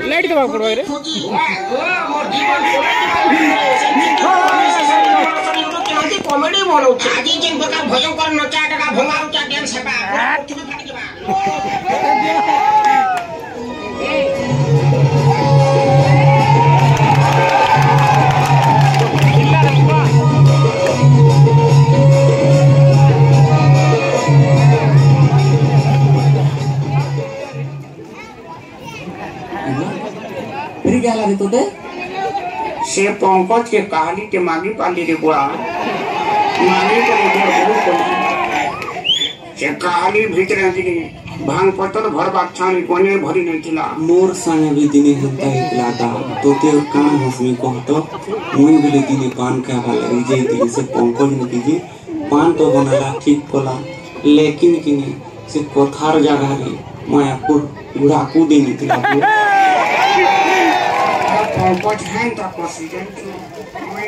light दबा पड़वा रे comedy बोलो आदि जिन प्रकार भयंकर नचा टका भंगारू चा डांस है पृथ्वी फाटी जबा फिर क्या लगे तो से पंकज के कहानी के मांगी पाली रे बुआ मांगी को बहुत से कहानी भीतर दिने भांग पत्तर भर बाछानी कोने भरी नहीं थिला मोर संगे भी दिने होता है लाता तो ते कान हसमी को तो मुई बिले दिने पान का वाला रिजे दिने से पंकज ने कीजे पान तो बनाला ठीक कोला लेकिन किनी से कोथार जगह रे मायापुर गुड़ाकू देनी थिला पंकज हैं तो प्रेसिडेंट मैं